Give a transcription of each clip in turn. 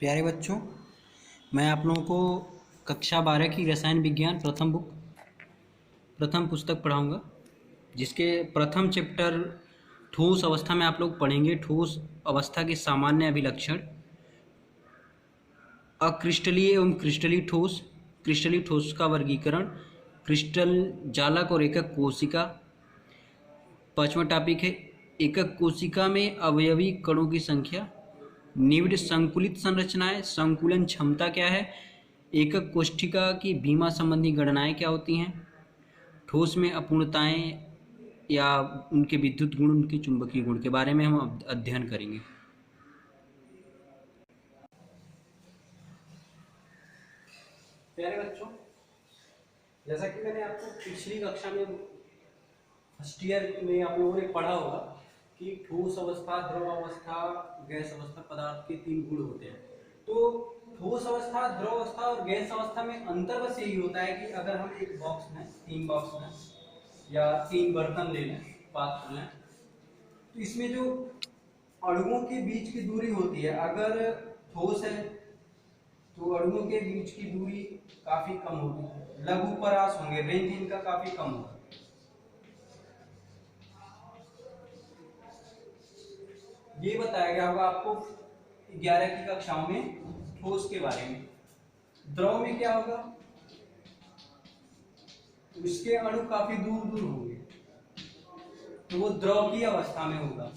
प्यारे बच्चों, मैं आप लोगों को कक्षा 12 की रसायन विज्ञान प्रथम पुस्तक पढ़ाऊंगा, जिसके प्रथम चैप्टर ठोस अवस्था में आप लोग पढ़ेंगे। ठोस अवस्था के सामान्य अभिलक्षण, अक्रिस्टलीय एवं क्रिस्टलीय ठोस, क्रिस्टलीय ठोस का वर्गीकरण, क्रिस्टल जालक और एकक कोशिका। पांचवा टॉपिक है एकक कोशिका में अवयवी कणों की संख्या, निविड़ संकुलित संरचनाएं, संकुलन क्षमता क्या है, एकक कोशिका की बीमा संबंधी गणनाएं क्या होती हैं, ठोस में अपूर्णताएं या उनके विद्युत गुण, उनके चुंबकीय गुण के बारे में हम अध्ययन करेंगे। प्यारे बच्चों, जैसा कि मैंने आपको पिछली कक्षा में फर्स्ट ईयर में आप लोगों ने पढ़ा होगा कि ठोस अवस्था, द्रव अवस्था, गैस अवस्था, पदार्थ के 3 गुण होते हैं। तो ठोस अवस्था, द्रव अवस्था और गैस अवस्था में अंतर बस यही होता है कि अगर हम एक बॉक्स में 3 बॉक्स में या 3 बर्तन ले लें, पात्र लें, तो इसमें जो अणुओं के बीच की दूरी होती है, अगर ठोस है तो अणुओं के बीच की दूरी काफी कम होगी, लघु परास होंगे, रेंज इनका काफी कम होगा। ये बताया गया होगा आपको 11 की कक्षाओं में ठोस के बारे में। द्रव में क्या होगा, उसके अणु काफी दूर दूर होंगे, तो वो द्रव की अवस्था में होगा।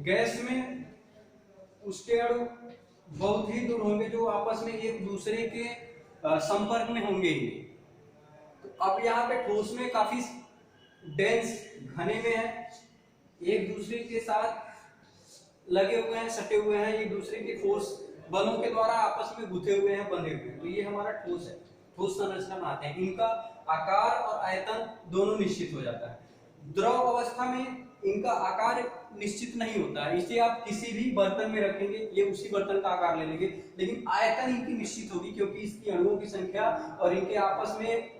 गैस में उसके अणु बहुत ही दूर होंगे, जो आपस में एक दूसरे के संपर्क में होंगे ही। तो अब यहाँ पे ठोस में काफी डेंस, घने में है, एक दूसरे के साथ लगे हुए हैं, सटे हुए हैं, एक दूसरे के फोर्स बलों के द्वारा आपस में गुथे हुए हैं, बंधे हुए हैं। तो ये हमारा ठोस है, ठोस संरचना बनाते हैं। इनका आकार और आयतन दोनों निश्चित हो जाता है। द्रव अवस्था में इनका आकार निश्चित नहीं होता है, इसे आप किसी भी बर्तन में रखेंगे, ये उसी बर्तन का आकार ले लेंगे, लेकिन आयतन इनकी निश्चित होगी, क्योंकि इसकी अणुओं की संख्या और इनके आपस में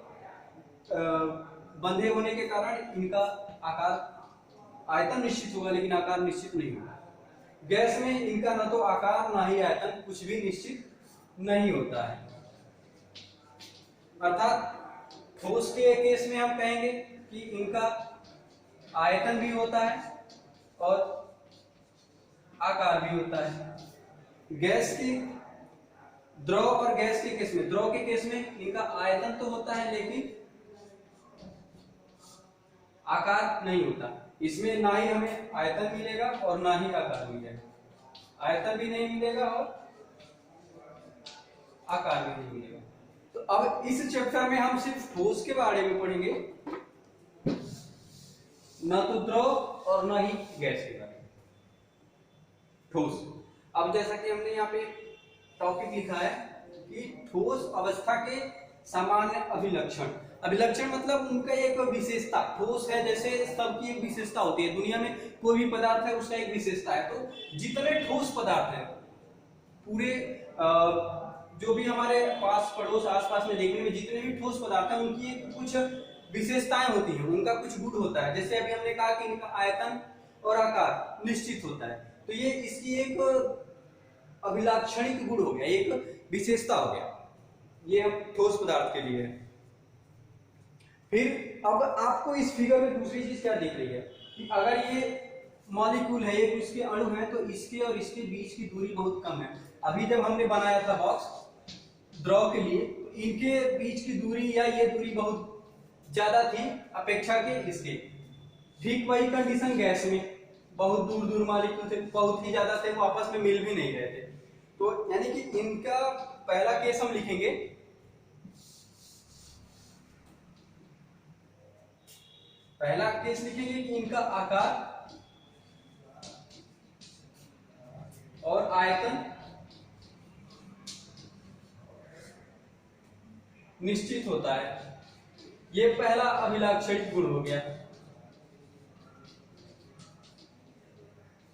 बंधे होने के कारण इनका आकार, आयतन निश्चित होगा लेकिन आकार निश्चित नहीं होगा। गैस में इनका न तो आकार ना ही आयतन, कुछ भी निश्चित नहीं होता है। अर्थात ठोस के केस में हम कहेंगे कि इनका आयतन भी होता है और आकार भी होता है। गैस की, द्रव और गैस के केस में, द्रव के केस में इनका आयतन तो होता है लेकिन आकार नहीं होता। इसमें ना ही हमें आयतन मिलेगा और ना ही आकार मिलेगा, आयतन भी नहीं मिलेगा और आकार भी नहीं मिलेगा। तो अब इस चैप्टर में हम सिर्फ ठोस के बारे में पढ़ेंगे, ना तो द्रव और ना ही गैस के बारे में। ठोस, अब जैसा कि हमने यहाँ पे टॉपिक लिखा है कि ठोस अवस्था के सामान्य अभिलक्षण। अभिलक्षण मतलब उनका एक विशेषता। ठोस है जैसे सबकी एक विशेषता होती है, दुनिया में कोई भी पदार्थ है उसका एक विशेषता है। तो जितने ठोस पदार्थ है पूरे जो भी हमारे पास पड़ोस आसपास में देखने में जितने भी ठोस पदार्थ है उनकी एक कुछ विशेषताएं होती हैं, उनका कुछ गुण होता है। जैसे अभी हमने कहा कि इनका आयतन और आकार निश्चित होता है, तो ये इसकी एक अभिलाक्षणिक गुण हो गया, एक विशेषता हो गया। ये हम ठोस पदार्थ के लिए है। फिर अब आपको इस फिगर में दूसरी चीज क्या दिख रही है कि अगर ये मॉलिक्यूल है, ये इसके अणु है, तो इसके और इसके बीच की दूरी बहुत कम है। अभी जब हमने बनाया था बॉक्स द्रव के लिए, तो इनके बीच की दूरी या ये दूरी बहुत ज्यादा थी अपेक्षा के इसके। ठीक वही कंडीशन गैस में, बहुत दूर दूर मॉलिक्यूल थे, बहुत ही ज्यादा थे, वो आपस में मिल भी नहीं रहे थे। तो यानी कि इनका पहला केस हम लिखेंगे, पहला केस लिखेंगे कि इनका आकार और आयतन निश्चित होता है। ये पहला अभिलाक्षणिक गुण हो गया।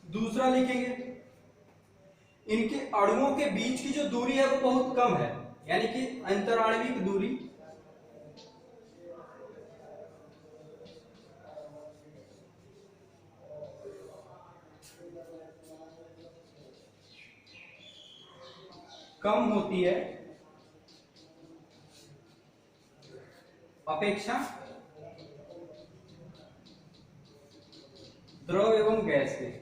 दूसरा लिखेंगे इनके अणुओं के बीच की जो दूरी है वो बहुत कम है, यानी कि अंतराणविक दूरी कम होती है अपेक्षा द्रव एवं गैस के।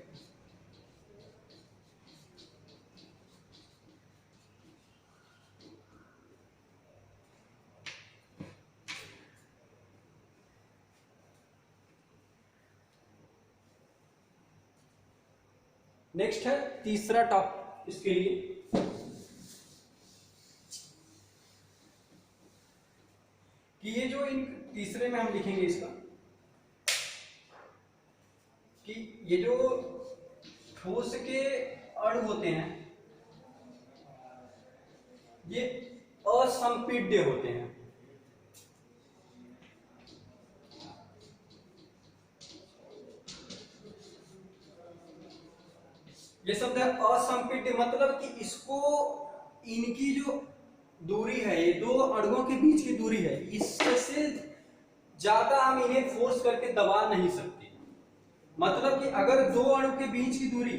नेक्स्ट है तीसरा टॉप इसके लिए कि ये जो इन तीसरे में हम लिखेंगे इसका कि ये जो ठोस के अणु होते हैं ये असंपीड्य होते हैं। ये शब्द है असंपीड्य, मतलब कि इसको इनकी जो दूरी है, ये दो अणुओं के बीच की दूरी है, इससे ज्यादा हम इन्हें फोर्स करके दबा नहीं सकते। मतलब कि अगर दो अणु के बीच की दूरी,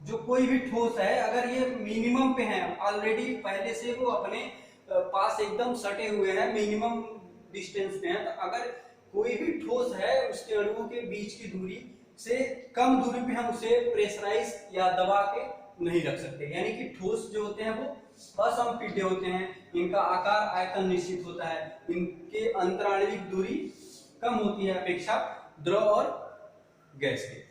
जो कोई भी ठोस है, अगर ये मिनिमम पे है, ऑलरेडी पहले से वो अपने पास एकदम सटे हुए हैं, मिनिमम डिस्टेंस पे है, तो अगर कोई भी ठोस है उसके अणुओं के बीच की दूरी से कम दूरी पे हम उसे प्रेशराइज या दबा के नहीं रख सकते। यानी कि ठोस जो होते हैं वो असंपीड्य होते हैं, इनका आकार आयतन निश्चित होता है, इनके अंतराणविक दूरी कम होती है अपेक्षा द्रव और गैस के।